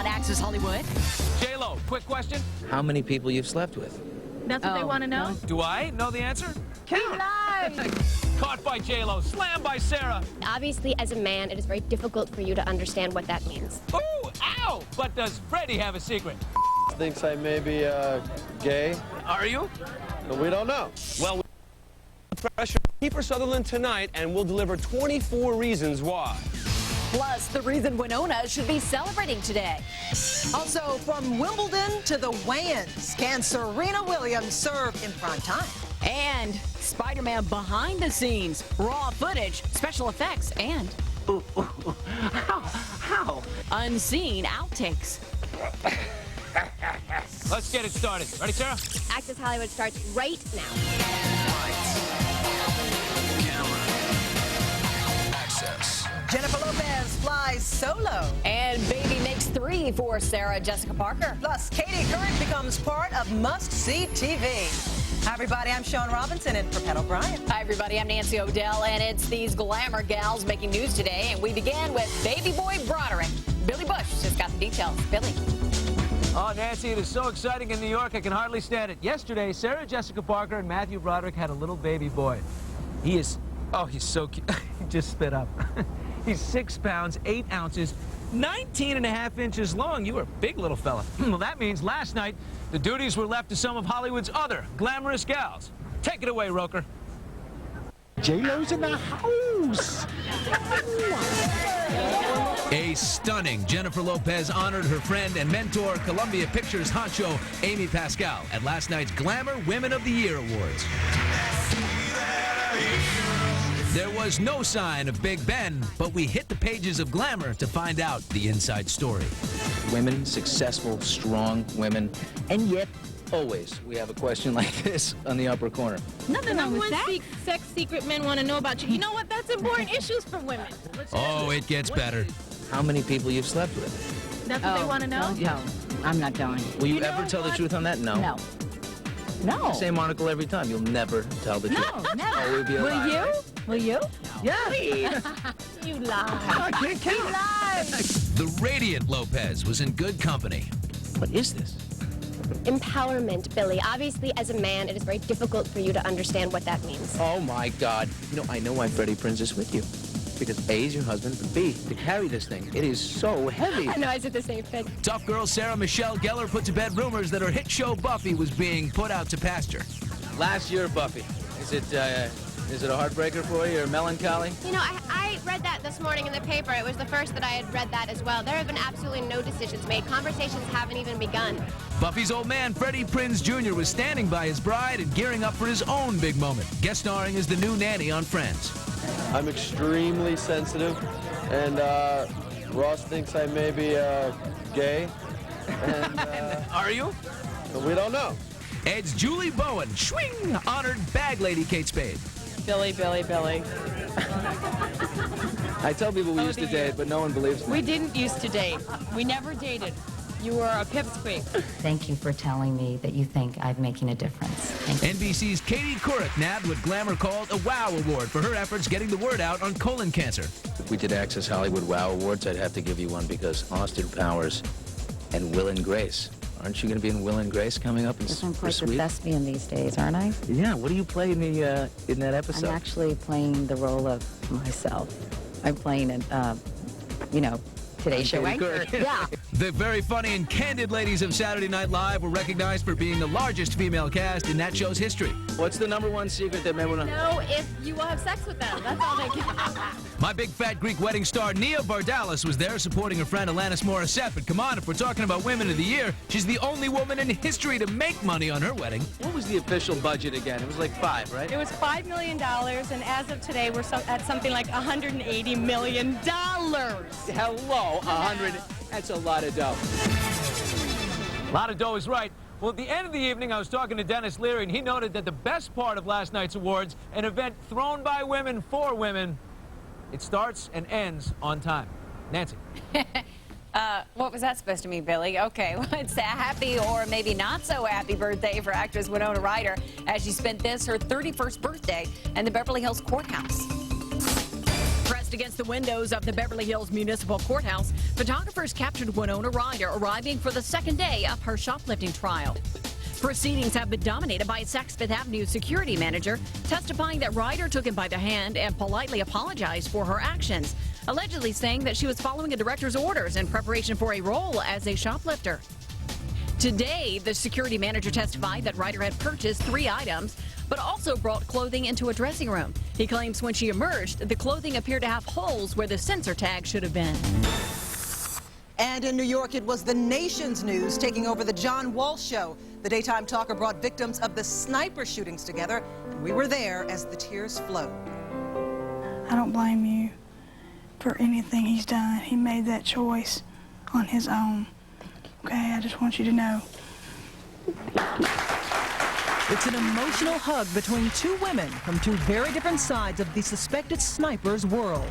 on Access Hollywood. J-Lo, quick question. How many people you've slept with? That's what they want to know? Do I know the answer? Count. Caught by J-Lo, slammed by Sarah. Obviously, as a man, it is very difficult for you to understand what that means. Ooh, ow! But does Freddie have a secret? Thinks I may be gay. Are you? But we don't know. Well, pressure Kiefer Sutherland tonight, and we'll deliver 24 reasons why. Plus, the reason Wynona should be celebrating today. Also, from Wimbledon to the Wayans, can Serena Williams serve in prime time? And Spider-Man behind the scenes, raw footage, special effects, and How? unseen outtakes. Let's get it started. Ready, Sarah? Access Hollywood starts right now. Access. Jennifer Lopez flies solo. And baby makes 3 for Sarah Jessica Parker. Plus, Couric becomes part of must-see TV. Hi, everybody. I'm Shaun Robinson in for Pat O'Brien. Hi, everybody. I'm Nancy O'Dell, and it's these glamour gals making news today. And we begin with baby boy Broderick. Billy Bush just got the details. Billy. Oh, Nancy, it is so exciting in New York, I can hardly stand it. Yesterday, Sarah Jessica Parker and Matthew Broderick had a little baby boy. He is, oh, he's so cute. He just spit up. He's 6 pounds, 8 ounces, 19.5 inches long. You are a big little fella. Well, that means last night, the duties were left to some of Hollywood's other glamorous gals. Take it away, Roker. J-Lo's in the house. A stunning Jennifer Lopez honored her friend and mentor, Columbia Pictures honcho Amy Pascal, at last night's Glamour Women of the Year Awards. There was no sign of Big Ben, but we hit the pages of Glamour to find out the inside story. Women, successful, strong women, and yet always we have a question like this on the upper corner. Nothing wrong with that. Sex secret men want to know about you. You know what? That's important issues for women. Oh, it gets better. How many people you've slept with? That's what they want to know? No, I'm not telling. Will you ever tell the truth on that? No. No. No. Same article every time. You'll never tell the truth. No, never. Oh, we'll be a Will lie, you? right? Will you? Yeah. You lie. I can't count. You lie. The radiant Lopez was in good company. What is this? Empowerment, Billy. Obviously, as a man, it is very difficult for you to understand what that means. Oh, my God. You know, I know why Freddie Prinze is with you. Because A, he's your husband, but B, to carry this thing, it is so heavy. I know, I said the same thing. Tough girl Sarah Michelle Gellar put to bed rumors that her hit show Buffy was being put out to pasture. Last year, Buffy. Is it a heartbreaker for you or melancholy? You know, I read that this morning in the paper. It was the first that I had read that as well. There have been absolutely no decisions made. Conversations haven't even begun. Buffy's old man, Freddie Prinze Jr., was standing by his bride and gearing up for his own big moment, guest starring as the new nanny on Friends. I'm extremely sensitive, and Ross thinks I may be gay. And, Are you? but we don't know. Ed's Julie Bowen, swing, honored bag lady Kate Spade. Billy, Billy, Billy. I tell people we used to date, but no one believes me. We didn't used to date. We never dated. You were a pipsqueak. Thank you for telling me that you think I'm making a difference. Thank you. NBC's Katie Couric nabbed what Glamour called a WOW Award for her efforts getting the word out on colon cancer. If we did Access Hollywood WOW Awards, I'd have to give you one because Austin Powers and Will and Grace. Aren't you going to be in Will and Grace coming up in I'm quite the Sweet? thespian these days, aren't I? Yeah, what do you play in that episode? I'm actually playing the role of myself. I'm playing an, Today Show anchor. Yeah. The very funny and candid ladies of Saturday Night Live were recognized for being the largest female cast in that show's history. What's the #1 secret that men want to know? No, if you will have sex with them. That's all they can. My big fat Greek wedding star Nia Vardalos was there supporting her friend Alanis Morissette. But come on, if we're talking about Women of the Year, she's the only woman in history to make money on her wedding. What was the official budget again? It was like 5, right? It was $5 million, and as of today, we're at something like $180 million. Hello, 100. That's a lot of dough. A lot of dough is right. Well, at the end of the evening, I was talking to Dennis Leary, and he noted that the best part of last night's awards, an event thrown by women for women, it starts and ends on time. Nancy. What was that supposed to mean, Billy? Okay, well, it's a happy or maybe not so happy birthday for actress Wynona Ryder as she spent her 31st birthday in the Beverly Hills courthouse. Press pressed against the windows of the Beverly Hills Municipal Courthouse, photographers captured Wynona Ryder arriving for the second day of her shoplifting trial. Proceedings have been dominated by a Saks Fifth Avenue security manager testifying that Ryder took him by the hand and politely apologized for her actions, allegedly saying that she was following a director's orders in preparation for a role as a shoplifter. Today, the security manager testified that Ryder had purchased 3 items, but also brought clothing into a dressing room. He claims when she emerged, the clothing appeared to have holes where the sensor tag should have been. And in New York, it was the nation's news taking over the John Walsh show. The daytime talker brought victims of the sniper shootings together, and we were there as the tears flowed. I don't blame you for anything he's done. He made that choice on his own. Okay, I just want you to know. It's an emotional hug between 2 women from 2 very different sides of the suspected sniper's world.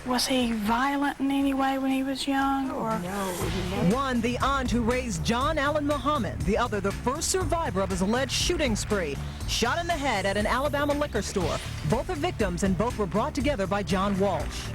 Was he violent in any way when he was young, or? No. One, the aunt who raised John Allen Muhammad. The other, the first survivor of his alleged shooting spree. Shot in the head at an Alabama liquor store. Both are victims, and both were brought together by John Walsh.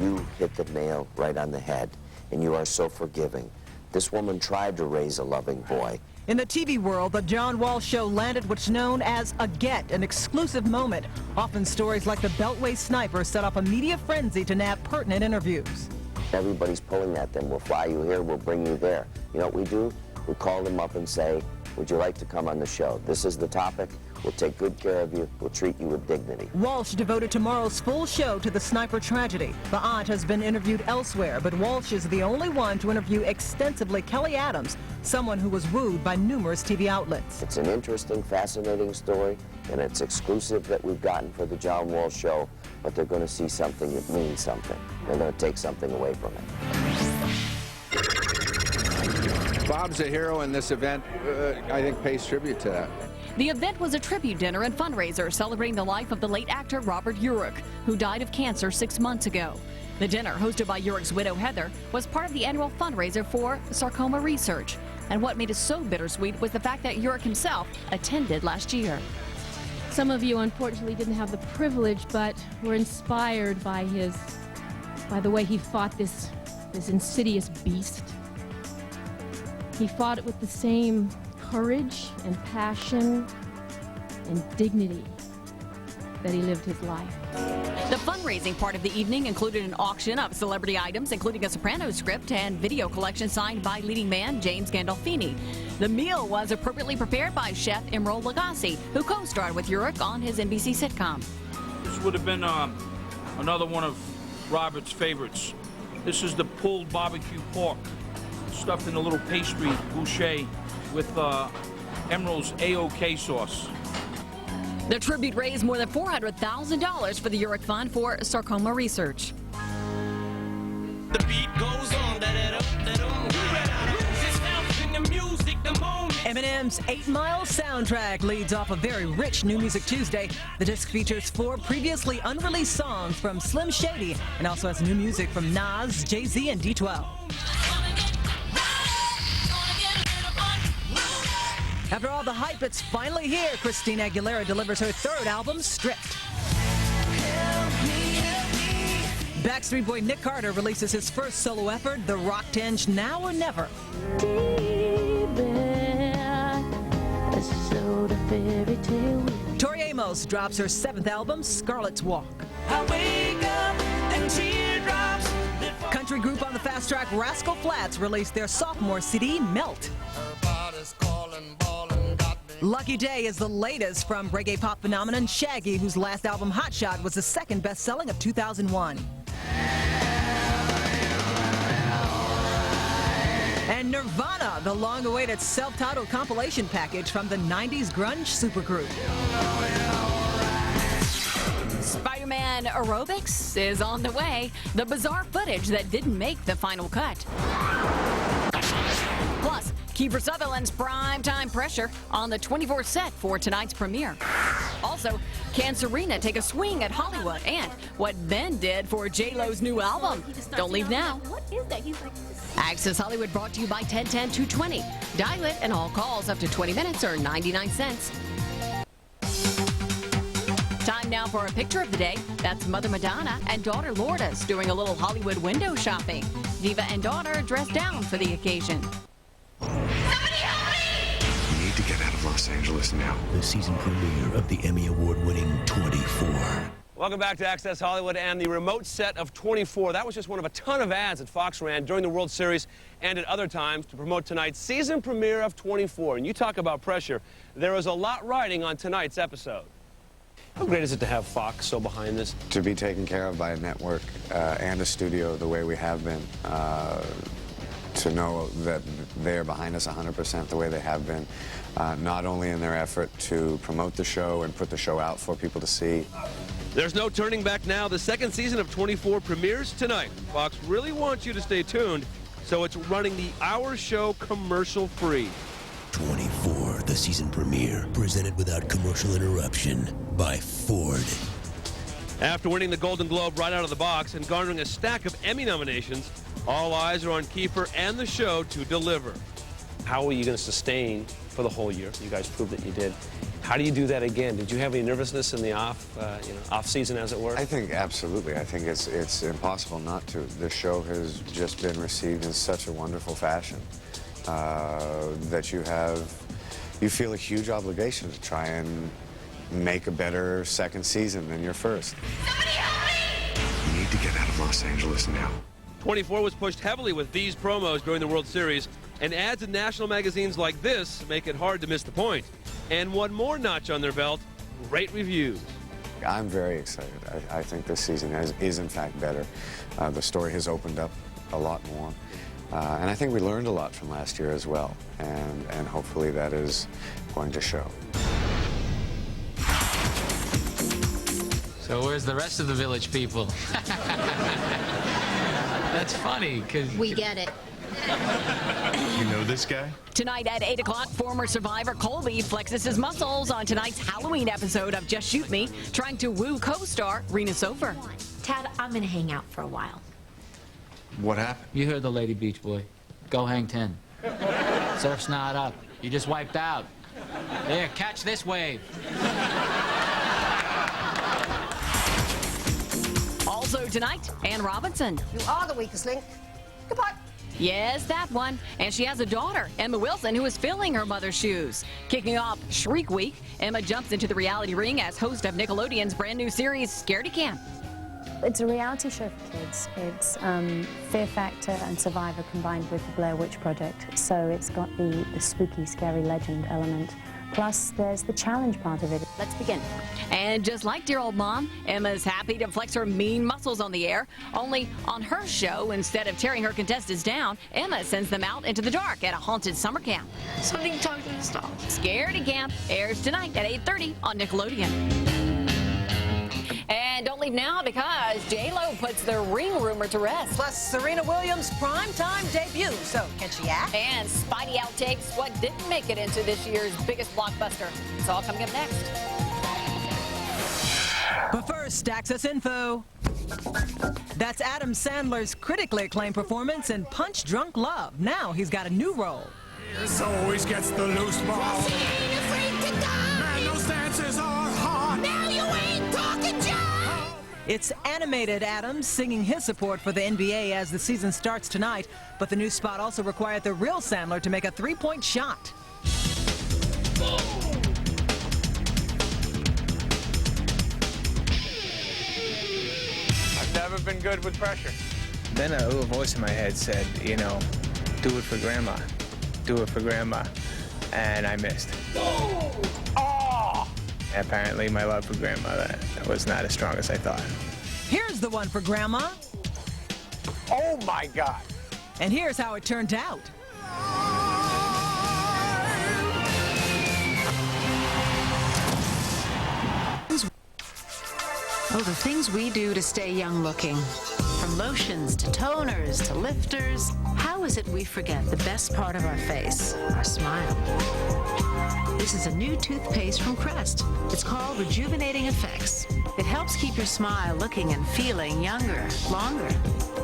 You hit the nail right on the head, and you are so forgiving. This woman tried to raise a loving boy. In the TV world, the John Walsh show landed what's known as a get, an exclusive moment. Often stories like the Beltway sniper set off a media frenzy to nab pertinent interviews. Everybody's pulling at them. We'll fly you here, we'll bring you there. You know what we do? We call them up and say, would you like to come on the show? This is the topic. We'll take good care of you. We'll treat you with dignity. Walsh devoted tomorrow's full show to the sniper tragedy. The aunt has been interviewed elsewhere, but Walsh is the only one to interview extensively Kelly Adams, someone who was wooed by numerous TV outlets. It's an interesting, fascinating story, and it's exclusive that we've gotten for the John Walsh show, but they're going to see something that means something. They're going to take something away from it. Bob's a hero in this event, I think pays tribute to that. The event was a tribute dinner and fundraiser celebrating the life of the late actor Robert Urich, who died of cancer 6 months ago. The dinner, hosted by Urich's widow Heather, was part of the annual fundraiser for sarcoma research. And what made it so bittersweet was the fact that Urich himself attended last year. Some of you, unfortunately, didn't have the privilege, but were inspired by the way he fought this insidious beast. He fought it with the same courage and passion and dignity that he lived his life. The fundraising part of the evening included an auction of celebrity items, including a Sopranos script and video collection signed by leading man James Gandolfini. The meal was appropriately prepared by chef Emeril Legasse, who co-starred with Urich on his NBC sitcom. This would have been another one of Robert's favorites. This is the pulled barbecue pork, stuffed in a little pastry boucher with Emeril's AOK sauce. The tribute raised more than $400,000 for the Urich Fund for sarcoma research. The beat goes on. Eminem's 8 Mile soundtrack leads off a very rich New Music Tuesday. The disc features 4 previously unreleased songs from Slim Shady and also has new music from Nas, Jay-Z, and D12. After all the hype, it's finally here. Christina Aguilera delivers her 3rd album, Stripped. Backstreet Boy Nick Carter releases his first solo effort, The Rock Tinge, Now or Never. Tori Amos drops her 7th album, Scarlet's Walk. I wake up and teardrops. Country group on the fast track Rascal Flatts released their sophomore CD, Melt. Lucky Day is the latest from reggae pop phenomenon Shaggy, whose last album, Hot Shot, was the 2nd best-selling of 2001. And Nirvana, the long-awaited self-titled compilation package from the 90s grunge supergroup. Spider-Man aerobics is on the way. The bizarre footage that didn't make the final cut. Plus, Kiefer Sutherland's primetime pressure on the 24 set for tonight's premiere. Also, can Serena take a swing at Hollywood? And what Ben did for J-Lo's new album. Don't leave now. What is that? He's like, Access Hollywood brought to you by 1010-220. Dial it and all calls up to 20 minutes or 99 cents. Time now for a picture of the day. That's Mother Madonna and daughter Lourdes doing a little Hollywood window shopping. Diva and daughter dressed down for the occasion. We need to get out of Los Angeles now. The season premiere of the Emmy Award-winning 24. Welcome back to Access Hollywood and the remote set of 24. That was just one of a ton of ads that Fox ran during the World Series and at other times to promote tonight's season premiere of 24. And you talk about pressure. There is a lot riding on tonight's episode. How great is it to have Fox so behind this? To be taken care of by a network and a studio the way we have been, to know that they are behind us 100% the way they have been, not only in their effort to promote the show and put the show out for people to see. There's no turning back now. The second season of 24 premieres tonight. Fox really wants you to stay tuned, so it's running the Hour Show commercial-free. 24, the season premiere, presented without commercial interruption by Ford. After winning the Golden Globe right out of the box and garnering a stack of Emmy nominations, all eyes are on Kiefer and the show to deliver. How are you going to sustain for the whole year? You guys proved that you did. How do you do that again? Did you have any nervousness in the off season, as it were? I think absolutely. I think it's impossible not to. The show has just been received in such a wonderful fashion that you feel a huge obligation to try and make a better second season than your first. We need to get out of Los Angeles now. 24 was pushed heavily with these promos during the World Series, and ads in national magazines like this make it hard to miss the point. And one more notch on their belt, great reviews. I'm very excited. I think this season is in fact better. The story has opened up a lot more. And I think we learned a lot from last year as well. And hopefully that is going to show. So where's the rest of the village people? That's funny, because... We get it. You know this guy? Tonight at 8 o'clock, former survivor Colby flexes his muscles on tonight's Halloween episode of Just Shoot Me, trying to woo co-star Rena Sofer. Tad, I'm going to hang out for a while. What happened? You heard the lady, Beach Boy. Go hang 10. Surf's not up. You just wiped out. There, catch this wave. Also tonight, Ann Robinson. You are the weakest link. Goodbye. Yes, that one. And she has a daughter, Emma Wilson, who is filling her mother's shoes. Kicking off Shriek Week, Emma jumps into the reality ring as host of Nickelodeon's brand new series, Scaredy Camp. It's a reality show for kids. It's Fear Factor and Survivor combined with the Blair Witch Project. So it's got the spooky, scary legend element. Plus, there's the challenge part of it. Let's begin. And just like dear old mom, Emma's happy to flex her mean muscles on the air. Only on her show, instead of tearing her contestants down, Emma sends them out into the dark at a haunted summer camp. Something talk to the stars. Scaredy Camp airs tonight at 8:30 on Nickelodeon. And don't leave now because J-Lo puts the ring rumor to rest. Plus Serena Williams' primetime debut. So, can she act? And Spidey outtakes what didn't make it into this year's biggest blockbuster. It's all coming up next. But first, Access Info. That's Adam Sandler's critically acclaimed performance in Punch Drunk Love. Now he's got a new role. This always gets the loose ball. Man, those dances are hot. Now you ain't talking, John. It's animated Adam singing his support for the NBA as the season starts tonight. But the new spot also required the real Sandler to make a three-point shot. I've never been good with pressure. Then a little voice in my head said, you know, do it for Grandma. Do it for Grandma. And I missed. Oh! Apparently my love for Grandma was not as strong as I thought. Here's the one for Grandma. Oh my God! And here's how it turned out. Oh, the things we do to stay young looking. From lotions to toners to lifters. How is it we forget the best part of our face, our smile? This is a new toothpaste from Crest. It's called Rejuvenating Effects. It helps keep your smile looking and feeling younger, longer.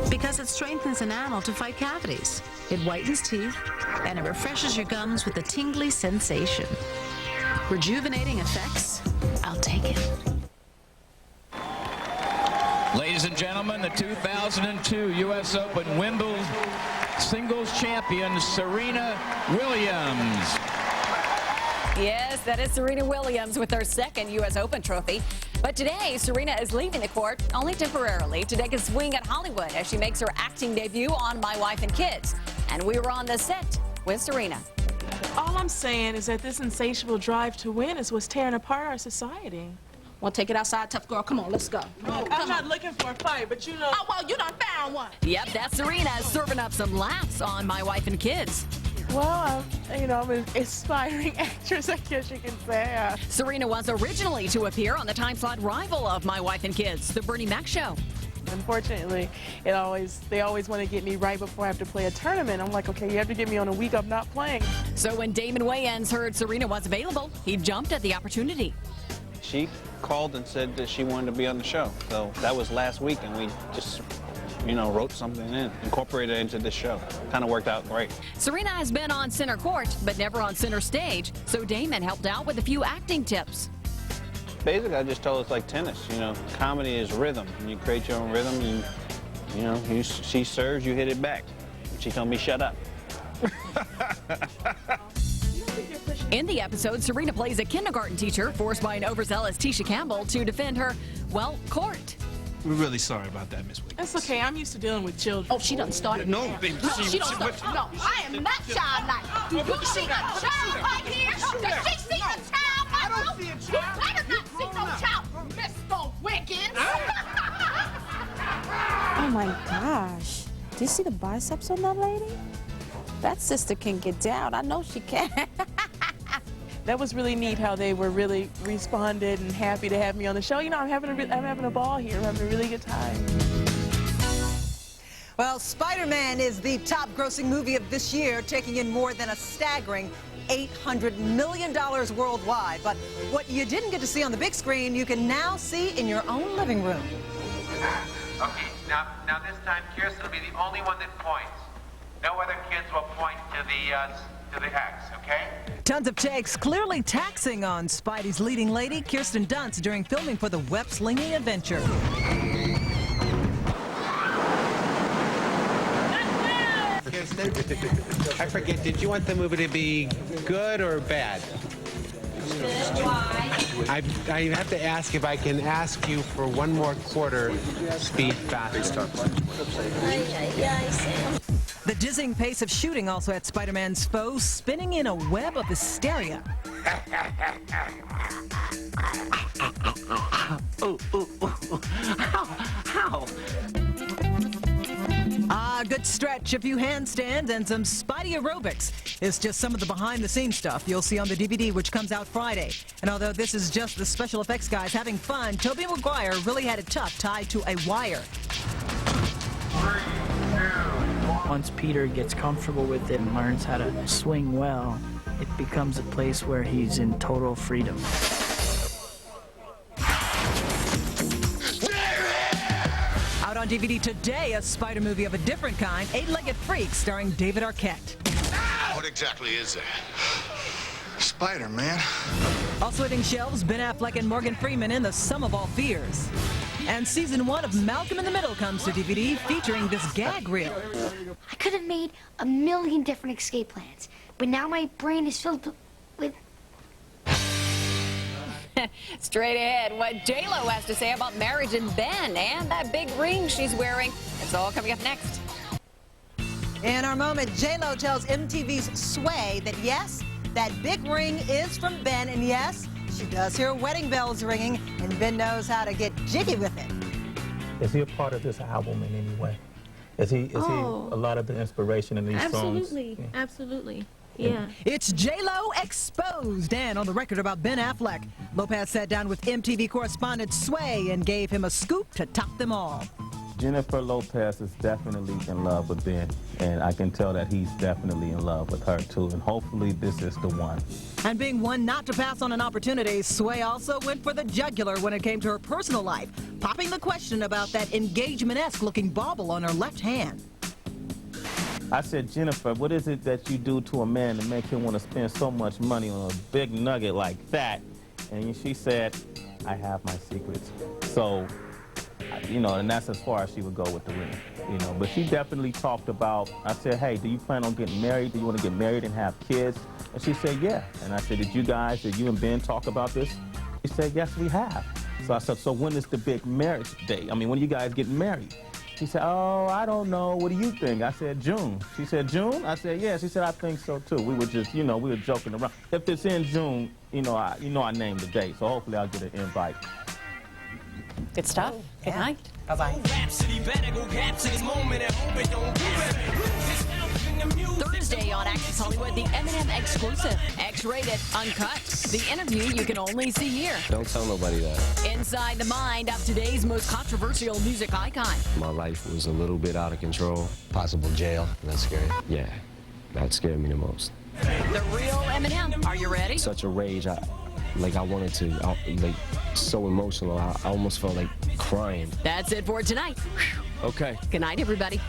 Because it strengthens enamel to fight cavities. It whitens teeth, and it refreshes your gums with a tingly sensation. Rejuvenating Effects? I'll take it. Ladies and gentlemen, the 2002 U.S. Open Wimbledon singles champion, Serena Williams. Yes, that is Serena Williams with her second U.S. Open trophy. But today, Serena is leaving the court only temporarily to take a swing at Hollywood as she makes her acting debut on My Wife and Kids. And we were on the set with Serena. All I'm saying is that this insatiable drive to win is what's tearing apart our society. Well, take it outside, tough girl. Come on, let's go. No, I'm not looking for a fight, but you know... Oh, well, you done found one. Yep, that's Serena serving up some laughs on My Wife and Kids. Well, I'm an aspiring actress, I guess you can say. Serena was originally to appear on the time slot rival of My Wife and Kids, The Bernie Mac Show. Unfortunately, they always want to get me right before I have to play a tournament. I'm like, okay, you have to get me on a week I'm not playing. So when Damon Wayans heard Serena was available, he jumped at the opportunity. She called and said that she wanted to be on the show. So that was last week, and we just, wrote something in, incorporated it into this show. Kind of worked out great. Serena has been on center court, but never on center stage, so Damon helped out with a few acting tips. Basically, I just told her it's like tennis. Comedy is rhythm. You create your own rhythm, and, she serves, you hit it back. She told me, shut up. In the episode, Serena plays a kindergarten teacher forced by an overzealous Tisha Campbell to defend her, court. We're really sorry about that, Miss Williams. It's okay. I'm used to dealing with children. Oh, she done started. No, baby. She done started. No, I am not childlike. You see a child right here? Does she see a child? I don't see a child. You better not see no child, Mr. Wiggins. Oh, my gosh. Do you see the biceps on that lady? That sister can get down. I know she can. That was really neat how they were really responded and happy to have me on the show. I'm having a ball here. I'm having a really good time. Well, Spider-Man is the top-grossing movie of this year, taking in more than a staggering $800 million worldwide. But what you didn't get to see on the big screen, you can now see in your own living room. Okay, now this time Kirsten will be the only one that points. No other kids will point to the X, okay? Tons of takes clearly taxing on Spidey's leading lady, Kirsten Dunst, during filming for the web-slinging adventure. I forget, did you want the movie to be good or bad? Why? I have to ask if I can ask you for one more quarter speed faster. The dizzying pace of shooting also had Spider-Man's foes spinning in a web of hysteria. How? Ah, good stretch, a few handstands, and some Spidey aerobics. It's just some of the behind-the-scenes stuff you'll see on the DVD, which comes out Friday. And although this is just the special effects guys having fun, Tobey Maguire really had it tough tied to a wire. Once Peter gets comfortable with it and learns how to swing well, it becomes a place where he's in total freedom. Out on DVD today, a Spider movie of a different kind, Eight-Legged Freak, starring David Arquette. What exactly is that? Spider-Man. Also hitting shelves, Ben Affleck and Morgan Freeman in The Sum of All Fears. And season 1 of Malcolm in the Middle comes to DVD, featuring this gag reel. I could have made a million different escape plans, but now my brain is filled with... Straight ahead, what J-Lo has to say about marriage and Ben and that big ring she's wearing. It's all coming up next. In our moment, J-Lo tells MTV's Sway that yes, that big ring is from Ben, and yes, she does hear wedding bells ringing, and Ben knows how to get jiggy with it. Is he a part of this album in any way? Is he a lot of the inspiration in these songs? Absolutely, absolutely. Yeah. It's J-Lo exposed, and on the record about Ben Affleck. Lopez sat down with MTV correspondent Sway and gave him a scoop to top them all. Jennifer Lopez is definitely in love with Ben, and I can tell that he's definitely in love with her too, and hopefully this is the one. And being one not to pass on an opportunity, Sway also went for the jugular when it came to her personal life, popping the question about that engagement-esque looking bauble on her left hand. I said, Jennifer, what is it that you do to a man to make him want to spend so much money on a big nugget like that? And she said, I have my secrets. So you know, and that's as far as she would go with the ring, you know. But she definitely talked about, I said, hey, do you plan on getting married? Do you want to get married and have kids? And she said, yeah. And I said, did you and Ben talk about this? She said, yes, we have. So I said, so when is the big marriage day? I mean, when are you guys getting married? She said, oh, I don't know. What do you think? I said, June. She said, June? I said, yeah. She said, I think so, too. We were just, you know, we were joking around. If it's in June, you know, I named the date, so hopefully I'll get an invite. Good stuff. Good night. Bye-bye. Thursday on Access Hollywood, the Eminem exclusive, X-rated, uncut. The interview you can only see here. Don't tell nobody that. Inside the mind of today's most controversial music icon. My life was a little bit out of control. Possible jail. That's scary. Yeah, that scared me the most. The real Eminem. Are you ready? Such a rage. I wanted to, like, so emotional. I almost felt like crying. That's it for tonight. Okay. Good night, everybody.